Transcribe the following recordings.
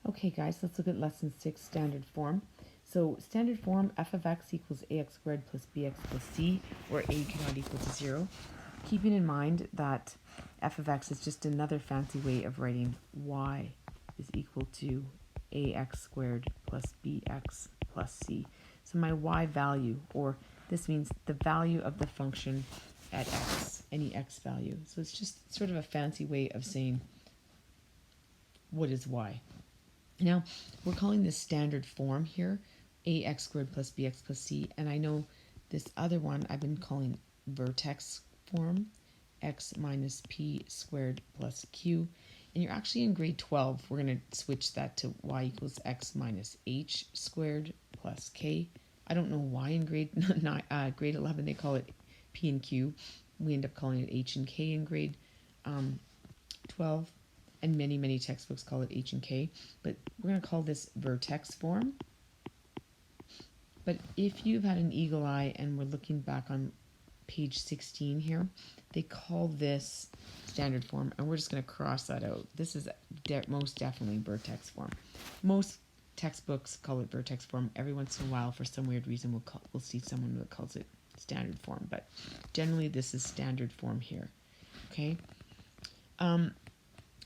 Okay guys, let's look at lesson 6, standard form. So standard form, f of x equals ax squared plus bx plus c, where a cannot equal to 0. Keeping in mind that f of x is just another fancy way of writing y is equal to ax squared plus bx plus c. So my y value, or this means the value of the function at x, any x value. So it's just sort of a fancy way of saying what is y. Now, we're calling this standard form here, ax squared plus bx plus c, and I know this other one I've been calling vertex form, x minus p squared plus q. And you're actually in grade 12, we're going to switch that to y equals x minus h squared plus k. I don't know why in grade 11 they call it p and q. We end up calling it h and k in grade 12. And many textbooks call it h and k, but we're going to call this vertex form. But if you've had an eagle eye and we're looking back on page 16 here, they call this standard form, and we're just going to cross that out. This is most definitely vertex form. Most textbooks call it vertex form. Every once in a while, for some weird reason, we'll see someone that calls it standard form, but generally this is standard form here. Okay.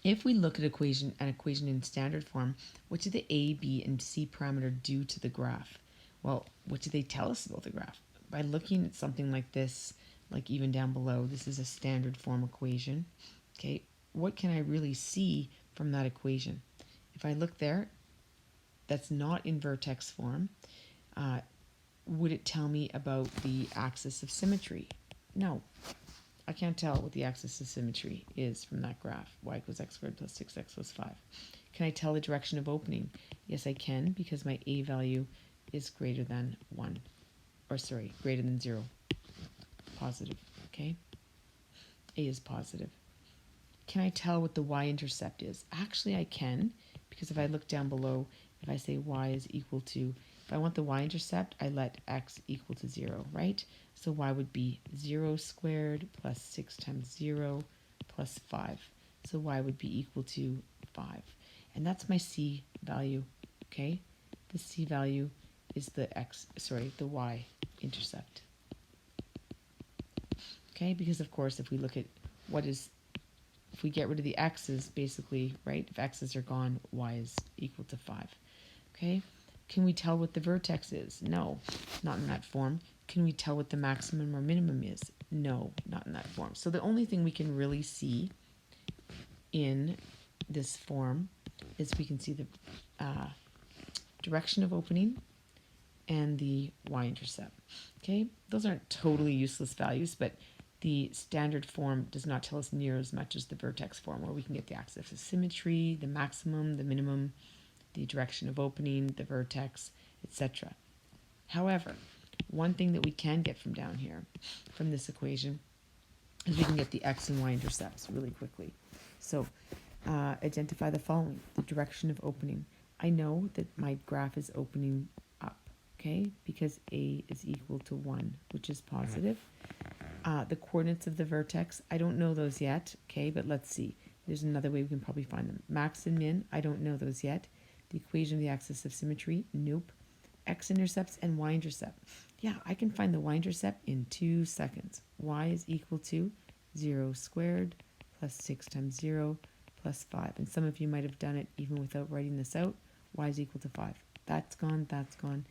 If we look at an equation in standard form, what do the a, b, and c parameter do to the graph? Well, what do they tell us about the graph? By looking at something like this, like even down below, this is a standard form equation. Okay, what can I really see from that equation? If I look there, that's not in vertex form. Would it tell me about the axis of symmetry? No. I can't tell what the axis of symmetry is from that graph, y equals x squared plus 6x plus 5. Can I tell the direction of opening? Yes, I can, because my a value is greater than 1. Or sorry, greater than 0. Positive, okay? A is positive. Can I tell what the y-intercept is? Actually, I can, because if I look down below, if I say y is equal to, if I want the y-intercept, I let x equal to 0, right? So y would be 0 squared plus 6 times 0 plus 5. So y would be equal to 5. And that's my c value, okay? The c value is the y-intercept. Okay, because of course if we look at if we get rid of the x's, basically, right? If x's are gone, y is equal to 5. Okay? Can we tell what the vertex is? No, not in that form. Can we tell what the maximum or minimum is? No, not in that form. So the only thing we can really see in this form is we can see the direction of opening and the y-intercept. Okay? Those aren't totally useless values, but the standard form does not tell us near as much as the vertex form, where we can get the axis of symmetry, the maximum, the minimum, the direction of opening, the vertex, etc. However, one thing that we can get from down here, from this equation, is we can get the x and y intercepts really quickly. So identify the following: the direction of opening. I know that my graph is opening up, okay, because a is equal to 1, which is positive. The coordinates of the vertex, I don't know those yet, okay, but let's see. There's another way we can probably find them. Max and min, I don't know those yet. The equation of the axis of symmetry, nope. X-intercepts and y-intercept. Yeah, I can find the y-intercept in 2 seconds. Y is equal to 0 squared plus 6 times 0 plus 5. And some of you might have done it even without writing this out. Y is equal to 5. That's gone, that's gone.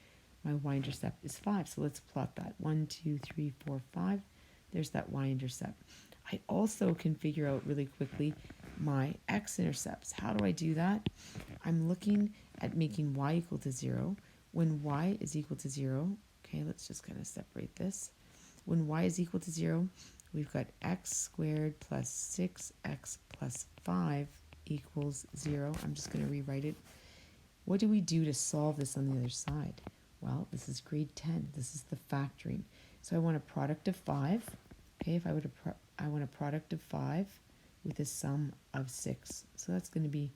My y-intercept is 5. So let's plot that. 1, 2, 3, 4, 5. There's that y-intercept. I also can figure out really quickly my x-intercepts. How do I do that? I'm looking at making y equal to 0. When y is equal to 0, okay, let's just kind of separate this. When y is equal to 0, we've got x squared plus 6x plus 5 equals 0. I'm just going to rewrite it. What do we do to solve this on the other side? Well, this is grade 10. This is the factoring. So I want a product of 5. Okay, if I want a product of 5 with a sum of 6. So that's going to be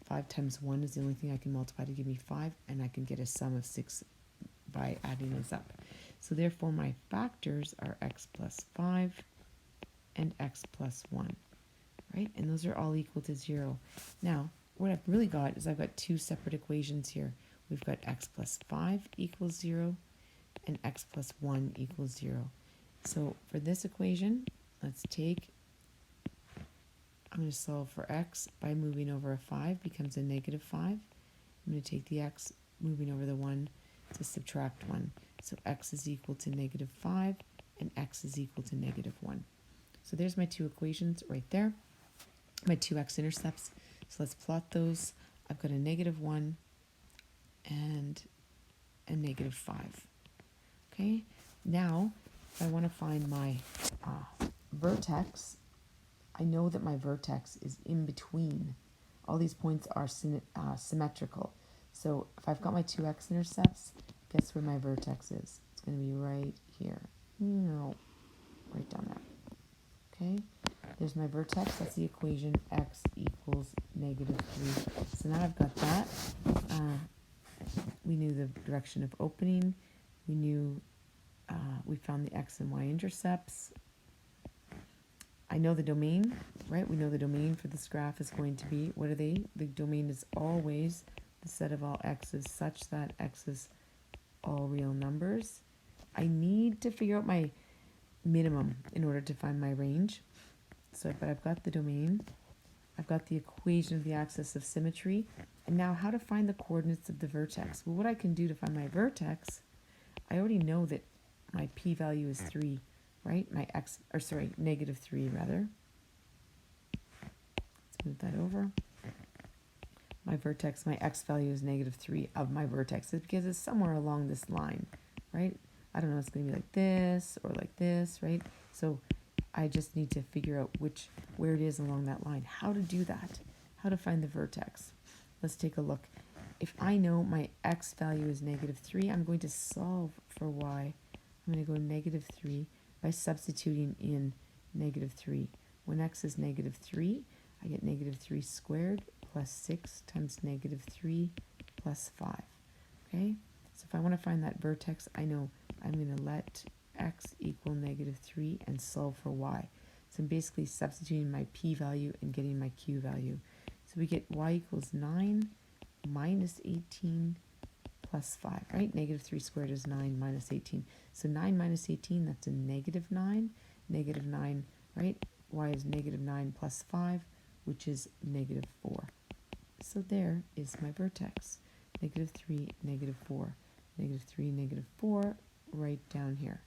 5 times 1 is the only thing I can multiply to give me 5, and I can get a sum of 6 by adding those up. So therefore my factors are x plus 5 and x plus 1, right? And those are all equal to 0. Now, what I've really got is I've got two separate equations here. We've got x plus 5 equals 0 and x plus 1 equals 0. So for this equation, let's take, I'm going to solve for x by moving over a 5, becomes a negative 5. I'm going to take the x, moving over the 1 to subtract 1. So x is equal to negative 5 and x is equal to negative 1. So there's my two equations right there, my two x-intercepts. So let's plot those. I've got a negative 1 and a negative 5. Okay, now if I want to find my vertex, I know that my vertex is in between. All these points are symmetrical. So if I've got my two x-intercepts, guess where my vertex is? It's going to be right here. No, right down there. Okay, there's my vertex. That's the equation x equals negative 3. So now I've got that. We knew the direction of opening. We knew, we found the x and y intercepts. I know the domain, right? We know the domain for this graph is going to be, what are they? The domain is always the set of all x's such that x is all real numbers. I need to figure out my minimum in order to find my range. So, but I've got the domain. I've got the equation of the axis of symmetry. And now how to find the coordinates of the vertex? Well, what I can do to find my vertex, I already know that my p-value is 3, right? My x, or sorry, negative 3 rather. Let's move that over. My vertex, my x value is negative 3 of my vertex because it's somewhere along this line, right? I don't know, it's going to be like this or like this, right? So I just need to figure out where it is along that line. How to do that? How to find the vertex? Let's take a look. If I know my x value is negative 3, I'm going to solve for y. I'm going to go negative 3 by substituting in negative 3. When x is negative 3, I get negative 3 squared plus 6 times negative 3 plus 5. Okay? So if I want to find that vertex, I know I'm going to let x equal negative 3 and solve for y. So I'm basically substituting my p-value and getting my q-value. So we get y equals 9 minus 18 plus 5, right? Negative 3 squared is 9 minus 18. So 9 minus 18, that's a negative 9. Negative 9, right? Y is negative 9 plus 5, which is negative 4. So there is my vertex. Negative 3, negative 4. Negative 3, negative 4, right down here.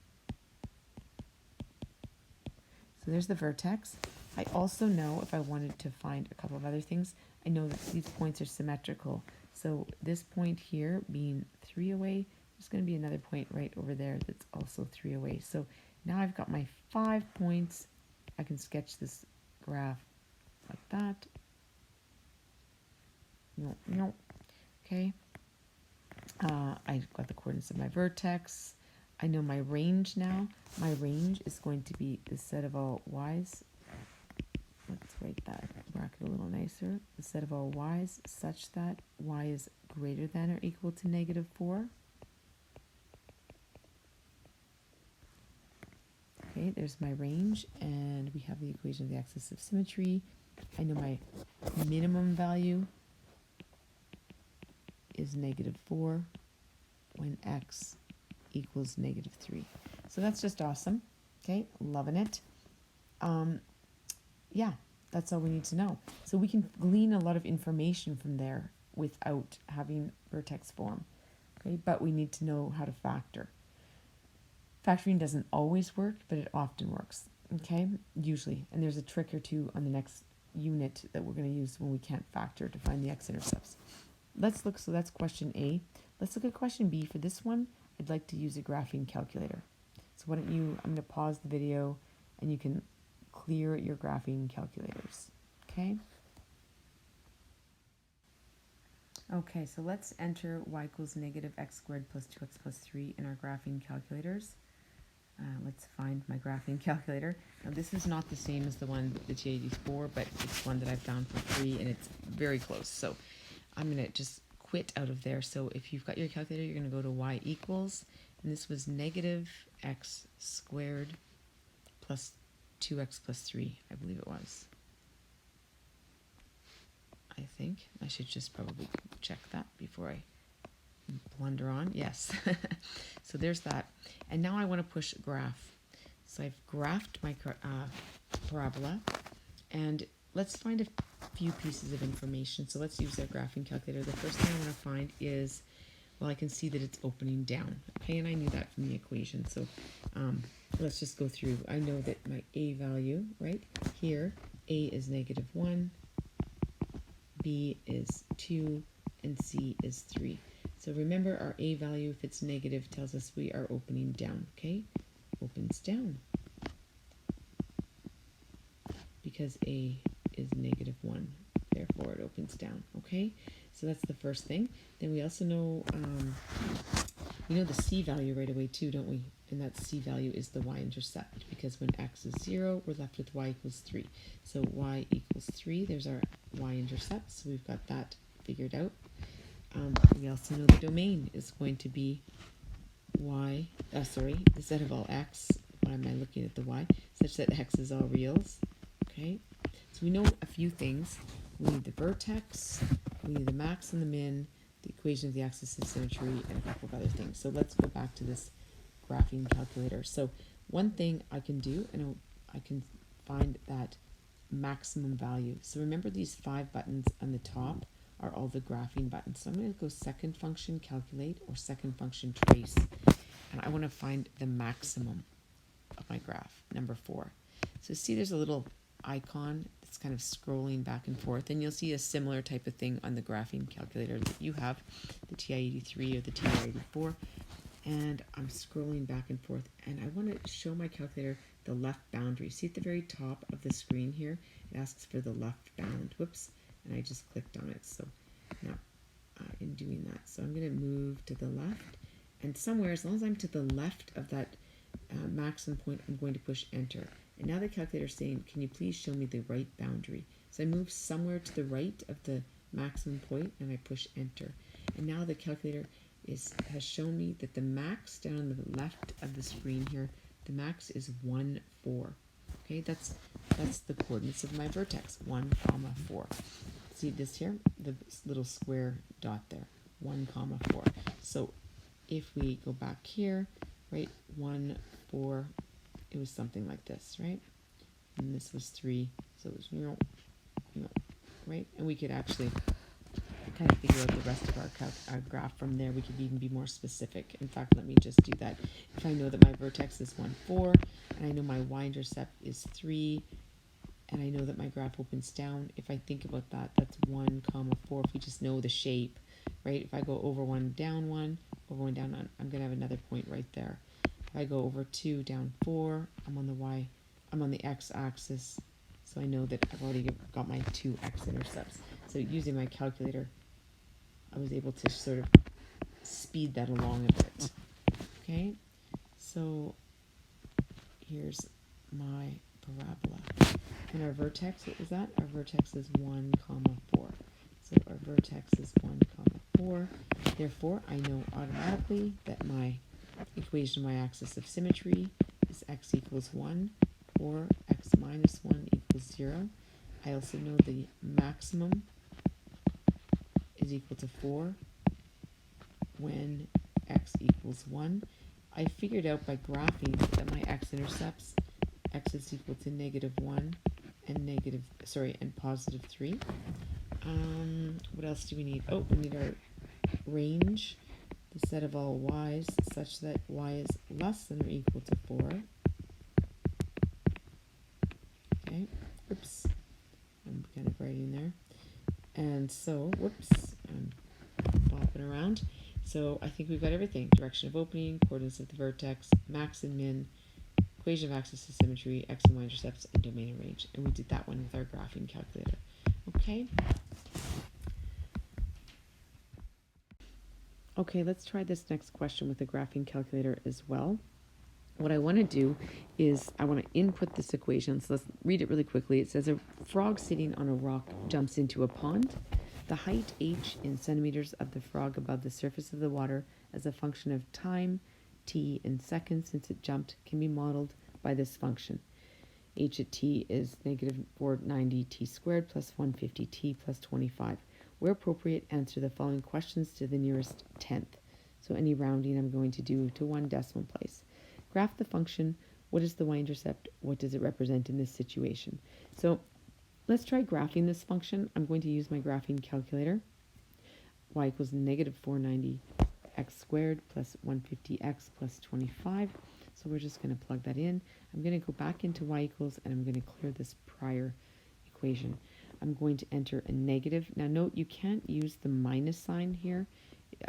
So there's the vertex. I also know if I wanted to find a couple of other things, I know that these points are symmetrical. So this point here being 3 away, there's going to be another point right over there that's also 3 away. So now I've got my 5 points. I can sketch this graph like that. No. Okay. I've got the coordinates of my vertex. I know my range now. My range is going to be the set of all y's. Let's write that bracket a little nicer. The set of all y's such that y is greater than or equal to negative 4. Okay, there's my range, and we have the equation of the axis of symmetry. I know my minimum value is negative 4 when x equals negative 3. So that's just awesome. Okay, loving it. Yeah, that's all we need to know. So we can glean a lot of information from there without having vertex form. Okay, but we need to know how to factor. Factoring doesn't always work, but it often works. Okay, usually. And there's a trick or two on the next unit that we're going to use when we can't factor to find the x-intercepts. Let's look, so that's question A. Let's look at question B. For this one, I'd like to use a graphing calculator. So why don't you, I'm going to pause the video and you can clear your graphing calculators. Okay? Okay, so let's enter y equals negative x squared plus 2x plus 3 in our graphing calculators. Let's find my graphing calculator. Now this is not the same as the one, the T84, but it's one that I've found for free and it's very close. So I'm going to just quit out of there. So if you've got your calculator, you're going to go to y equals, and this was negative x squared plus 2x plus 3, I believe it was. I think. think. I should just probably check that before I blunder on. Yes. So there's that. And now I want to push a graph. So I've graphed my parabola, and let's find a few pieces of information. So let's use our graphing calculator. The first thing I want to find is, well, I can see that it's opening down. Okay, and I knew that from the equation. So let's just go through. I know that my A value, right here, A is -1, B is 2, and C is 3. So remember, our A value, if it's negative, tells us we are opening down, okay? Opens down. Because A is -1, therefore it opens down, okay? So that's the first thing. Then we also know, we know the C value right away too, don't we? And that C value is the y-intercept, because when x is 0, we're left with y equals 3. So y equals 3, there's our y-intercept, so we've got that figured out. We also know the domain is going to be y, instead of all x, why am I looking at the y? Such that x is all reals, okay? So we know a few things. We need the vertex, we need the max and the min, the equation of the axis of symmetry, and a couple of other things. So let's go back to this graphing calculator. So one thing I can do, and I can find that maximum value. So remember, these 5 buttons on the top are all the graphing buttons. So I'm going to go second function calculate or second function trace, and I want to find the maximum of my graph, number 4. So see, there's a little icon that's kind of scrolling back and forth, and you'll see a similar type of thing on the graphing calculator that you have, the TI-83 or the TI-84. And I'm scrolling back and forth, and I want to show my calculator the left boundary. See at the very top of the screen here, it asks for the left bound. Whoops, and I just clicked on it. So now in doing that, so I'm going to move to the left, and somewhere, as long as I'm to the left of that maximum point, I'm going to push enter. And now the calculator is saying, can you please show me the right boundary? So I move somewhere to the right of the maximum point, and I push enter. And now the calculator has shown me that the max down on the left of the screen here, the max is 1, 4. Okay, that's the coordinates of my vertex, 1, 4. See this here, the little square dot there, 1, 4. So if we go back here, right, 1, 4, it was something like this, right? And this was 3, so it was right? And we could actually kind of figure out the rest of our graph from there. We could even be more specific. In fact, let me just do that. If I know that my vertex is 1, 4, and I know my y-intercept is 3, and I know that my graph opens down, if I think about that, that's 1, 4. If we just know the shape, right? If I go over 1, down 1, over 1, down 1, I'm going to have another point right there. If I go over 2, down 4, I'm on the x-axis, so I know that I've already got my 2 x-intercepts. So using my calculator, I was able to sort of speed that along a bit. Okay, so here's my parabola. And our vertex, what was that? Our vertex is 1, 4. So our vertex is 1, 4. Therefore, I know automatically that my equation of my axis of symmetry is x equals 1 or x minus 1 equals 0. I also know the maximum is equal to 4 when x equals 1. I figured out by graphing that my x-intercepts, x is equal to -1 and positive 3. What else do we need? Oh, we need our range, the set of all y's, such that y is less than or equal to 4. Okay, oops, I'm kind of writing there. And so, whoops, I'm bopping around. So I think we've got everything. Direction of opening, coordinates of the vertex, max and min, equation of axis of symmetry, x and y intercepts, and domain and range. And we did that one with our graphing calculator. Okay. Okay, let's try this next question with the graphing calculator as well. What I want to do is I want to input this equation. So let's read it really quickly. It says a frog sitting on a rock jumps into a pond. The height h in centimeters of the frog above the surface of the water as a function of time, t in seconds since it jumped, can be modeled by this function. H at t is -490 t squared plus 150 t plus 25. Where appropriate, answer the following questions to the nearest tenth. So any rounding I'm going to do to one decimal place. Graph the function. What is the y-intercept? What does it represent in this situation? So let's try graphing this function. I'm going to use my graphing calculator. Y equals negative 490 x squared plus 150x plus 25. So we're just going to plug that in. I'm going to go back into y equals, and I'm going to clear this prior equation. I'm going to enter a negative. Now note, you can't use the minus sign here,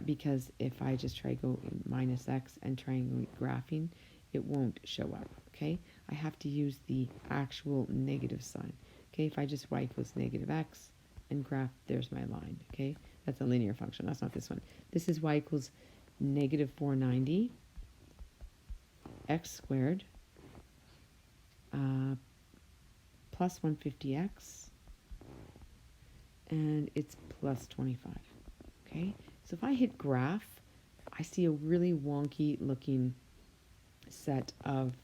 because if I just try go minus x and triangulate graphing, it won't show up, okay? I have to use the actual negative sign. Okay, if I just y equals negative x and graph, there's my line, okay? That's a linear function. That's not this one. This is y equals negative 490 x squared plus 150x, and it's plus 25, okay? So if I hit graph, I see a really wonky looking set of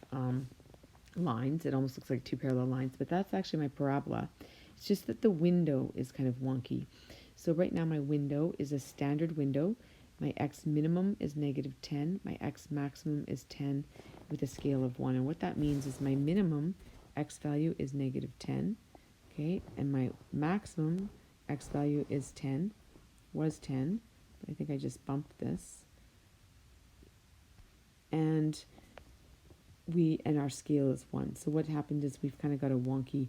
lines. It almost looks like two parallel lines, but that's actually my parabola. It's just that the window is kind of wonky. So right now my window is a standard window. My x minimum is negative 10. My x maximum is 10 with a scale of 1. And what that means is my minimum x value is negative 10. Okay, and my maximum x value is 10, was 10. I think I just bumped this. And our scale is 1. So what happened is we've kind of got a wonky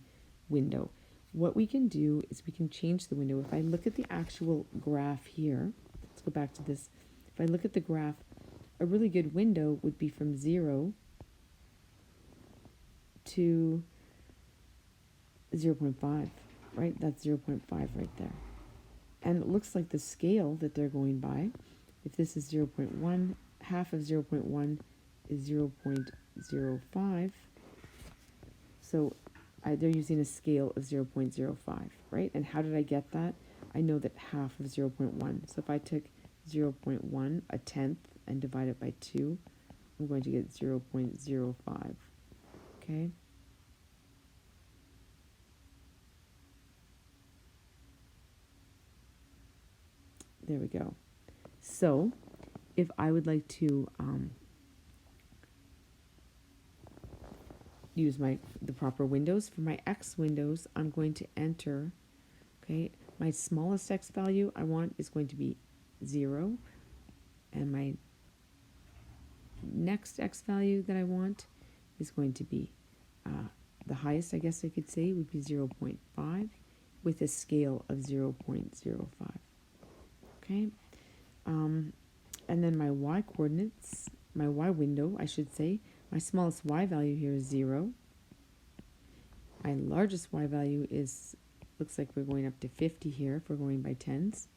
window. What we can do is we can change the window. If I look at the actual graph here, let's go back to this. If I look at the graph, a really good window would be from 0 to 0.5, right? That's 0.5 right there. And it looks like the scale that they're going by, if this is 0.1, half of 0.1 is 0.05. So they're using a scale of 0.05, right? And how did I get that? I know that half of 0.1. So if I took 0.1, a tenth, and divide it by 2, I'm going to get 0.05, okay? There we go. So if I would like to use the proper windows, for my x windows, I'm going to enter, okay, my smallest x value I want is going to be 0, and my next x value that I want is going to be the highest, I guess I could say, would be 0.5 with a scale of 0.05. Okay, and then my y coordinates, my y window, I should say, my smallest y value here is 0. My largest y value is, looks like we're going up to 50 here if we're going by tens.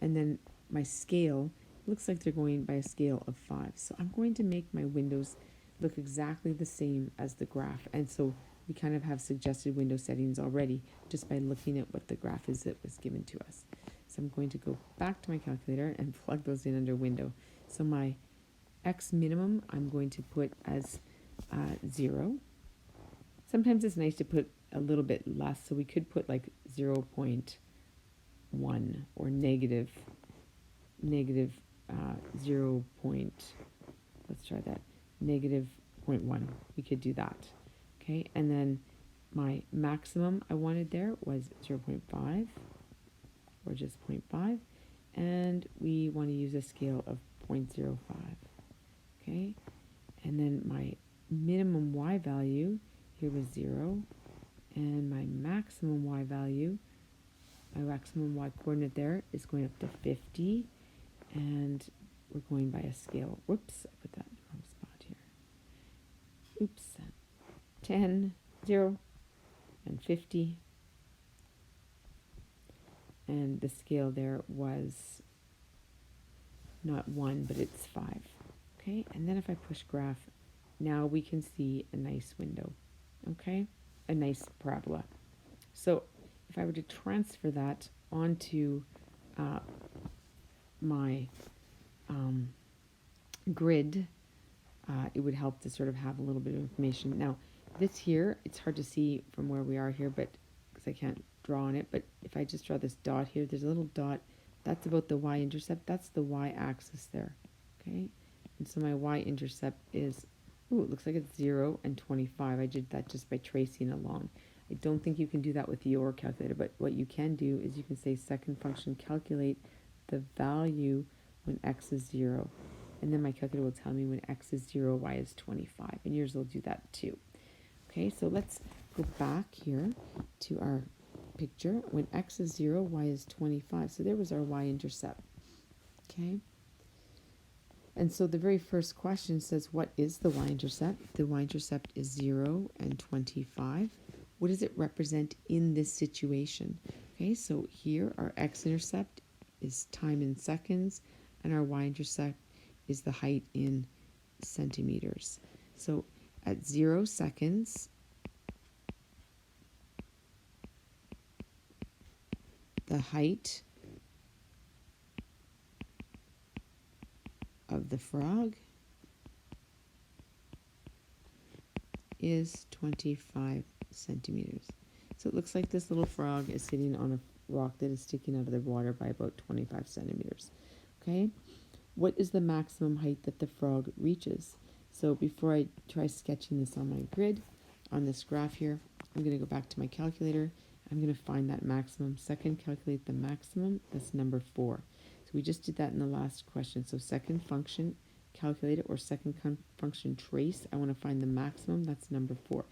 And then my scale, looks like they're going by a scale of 5. So I'm going to make my windows look exactly the same as the graph. And so we kind of have suggested window settings already just by looking at what the graph is that was given to us. So I'm going to go back to my calculator and plug those in under window. So my x minimum I'm going to put as 0. Sometimes it's nice to put a little bit less, so we could put like 0.1 or negative 0. Let's try that, negative 0.1. We could do that. Okay, and then my maximum I wanted there was 0.5 or just 0.5, and we want to use a scale of 0.05. Okay, and then my minimum y value here was 0, and my maximum y value, my maximum y coordinate there is going up to 50, and we're going by a scale. Whoops, I put that in the wrong spot here. Oops, 10, 0, and 50, and the scale there was not 1, but it's 5. Okay, and then if I push graph, now we can see a nice window, okay, a nice parabola. So if I were to transfer that onto my grid, it would help to sort of have a little bit of information. Now this here, it's hard to see from where we are here, but because I can't draw on it, but if I just draw this dot here, there's a little dot. That's about the y-intercept. That's the y-axis there, okay? And so my y-intercept is, ooh, it looks like it's 0 and 25. I did that just by tracing along. I don't think you can do that with your calculator, but what you can do is you can say second function calculate the value when x is 0. And then my calculator will tell me when x is 0, y is 25. And yours will do that too. Okay, so let's go back here to our picture. When x is 0, y is 25. So there was our y-intercept. Okay. And so the very first question says, what is the y-intercept? The y-intercept is 0 and 25. What does it represent in this situation? Okay, so here our x-intercept is time in seconds, and our y-intercept is the height in centimeters. So at 0 seconds, the height of the frog is 25 centimeters. So it looks like this little frog is sitting on a rock that is sticking out of the water by about 25 centimeters. Okay, what is the maximum height that the frog reaches? So before I try sketching this on my grid, on this graph here, I'm going to go back to my calculator. I'm going to find that maximum. Second, calculate the maximum. That's number 4. So we just did that in the last question. So second function, calculate it, or second function, trace. I want to find the maximum. That's number 4.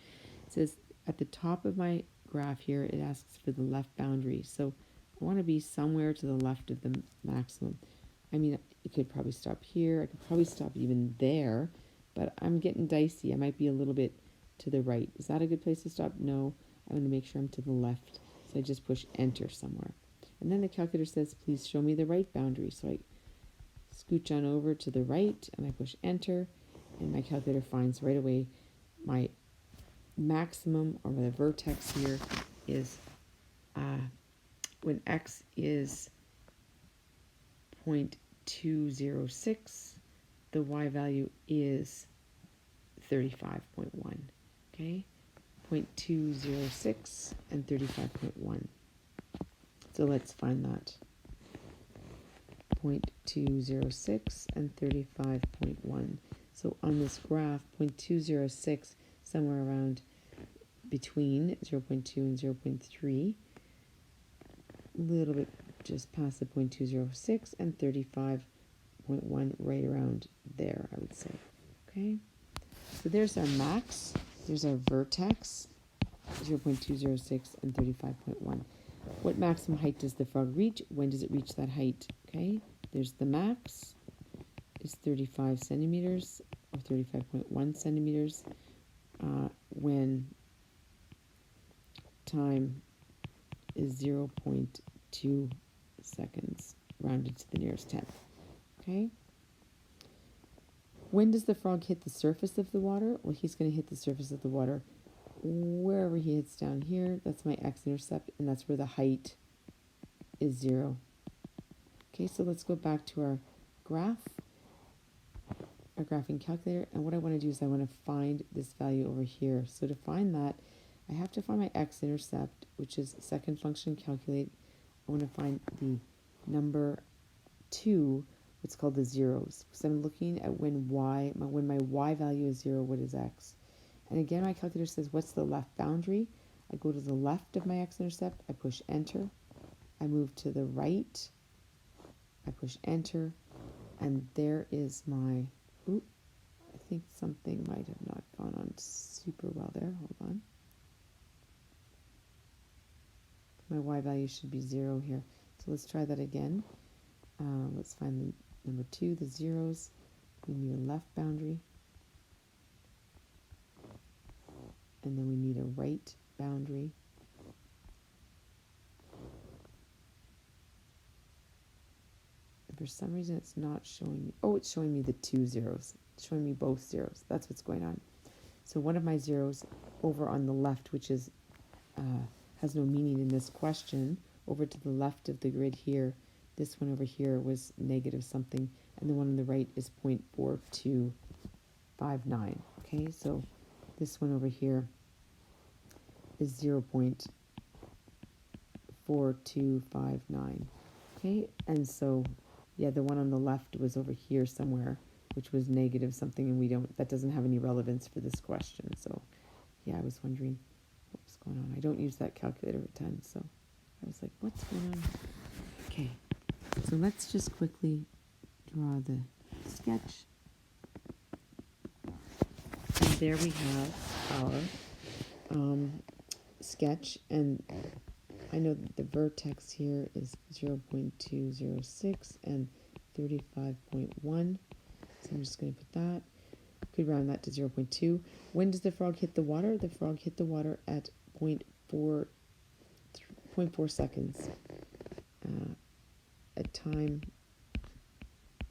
It says at the top of my graph here, it asks for the left boundary. So I want to be somewhere to the left of the maximum. I mean, it could probably stop here. I could probably stop even there, but I'm getting dicey. I might be a little bit to the right. Is that a good place to stop? No. I want to make sure I'm to the left. So I just push enter somewhere. And then the calculator says, please show me the right boundary. So I scooch on over to the right and I push enter, and my calculator finds right away my maximum, or the vertex here is when x is 0.206, the y value is 35.1. Okay, 0.206 and 35.1. So let's find that. 0.206 and 35.1. So on this graph, 0.206, somewhere around between 0.2 and 0.3, a little bit just past the 0.206, and 35.1 right around there, I would say. Okay, so there's our max, there's our vertex, 0.206 and 35.1. What maximum height does the frog reach? When does it reach that height? Okay, there's the max, is 35 centimeters, or 35.1 centimeters, when time is 0.2 seconds, rounded to the nearest tenth. Okay. When does the frog hit the surface of the water? Well, he's going to hit the surface of the water wherever he hits down here. That's my x-intercept, and that's where the height is 0. Okay, so let's go back to our graph, our graphing calculator, and what I want to do is I want to find this value over here. So to find that, I have to find my x-intercept, which is second function calculate. I want to find the number 2, what's called the zeros, because I'm looking at when my y value is 0, what is x? And again, my calculator says, what's the left boundary? I go to the left of my x-intercept, I push enter. I move to the right, I push enter, and there is my, I think something might have not gone on super well there. Hold on. My y value should be 0 here. So let's try that again. Let's find the number 2, the zeros. We need a left boundary. And then we need a right boundary. And for some reason it's not showing me. Oh, it's showing me the 2 zeros. It's showing me both zeros. That's what's going on. So one of my zeros over on the left, which is has no meaning in this question, over to the left of the grid here, this one over here was negative something, and the one on the right is 0.4259. Okay, so this one over here is 0.4259. 0.4259. Okay, and so, yeah, the one on the left was over here somewhere, which was negative something, and that doesn't have any relevance for this question. So, yeah, I was wondering what was going on. I don't use that calculator a ton, so I was like, what's going on? Okay, so let's just quickly draw the sketch. And there we have our sketch, and I know that the vertex here is 0.206 and 35.1, so I'm just going to put that. Could round that to 0.2. When does the frog hit the water? The frog hit the water at 0.4 seconds. At time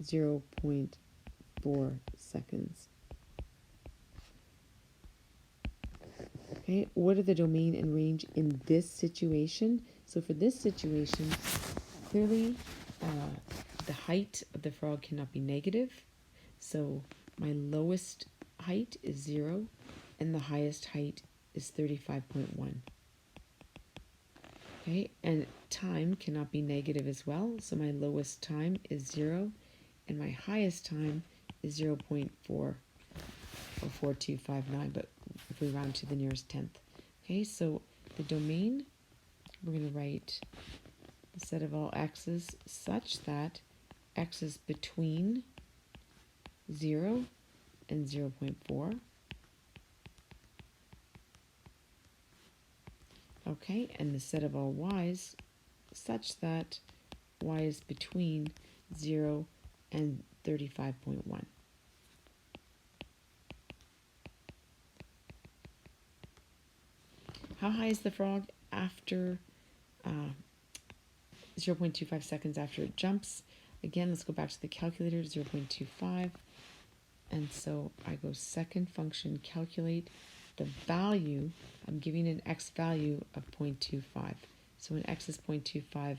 0.4 seconds. Okay, what are the domain and range in this situation? So for this situation, clearly the height of the frog cannot be negative. So my lowest height is 0 and the highest height is 35.1. Okay, and time cannot be negative as well. So my lowest time is 0 and my highest time is 0.4 or 4259, but if we round to the nearest tenth. Okay, so the domain, we're going to write the set of all x's such that x is between 0 and 0.4. Okay, and the set of all y's such that y is between 0 and 35.1. How high is the frog after 0.25 seconds after it jumps? Again, let's go back to the calculator, 0.25. And so I go second function, calculate the value. I'm giving an x value of 0.25. So when x is 0.25,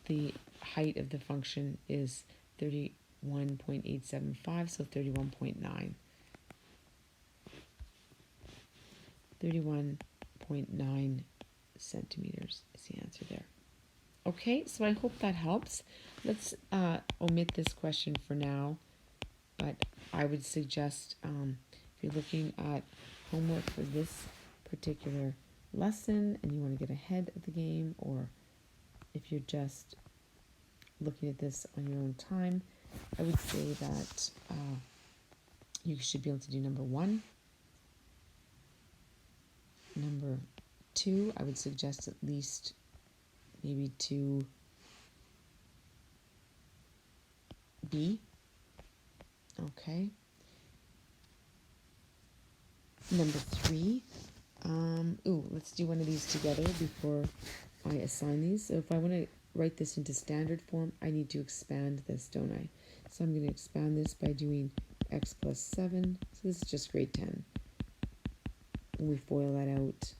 the height of the function is 31.875, so 31.9. 31.9 centimeters is the answer there. Okay, so I hope that helps. Let's omit this question for now, but I would suggest if you're looking at homework for this particular lesson and you want to get ahead of the game, or if you're just looking at this on your own time, I would say that you should be able to do number 1. Number 2, I would suggest at least maybe 2B. Okay. Number 3, let's do one of these together before I assign these. So if I want to write this into standard form, I need to expand this, don't I? So I'm going to expand this by doing x plus 7. So this is just grade 10. And we FOIL that out.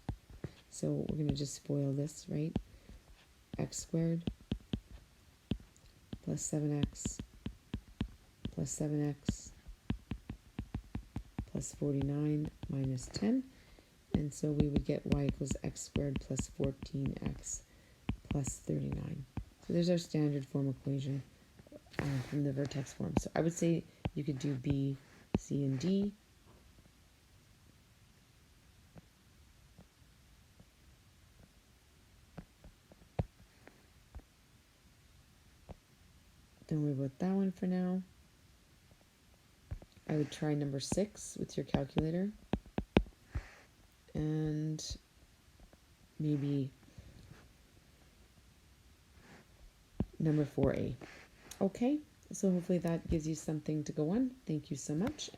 So we're going to just FOIL this, right? X squared plus 7x plus 7x plus 49 minus 10. And so we would get y equals x squared plus 14x plus 39. So there's our standard form equation from the vertex form. So I would say you could do B, C, and D. Don't worry about that one for now. I would try number 6 with your calculator. And maybe number 4A. Okay, so hopefully that gives you something to go on. Thank you so much.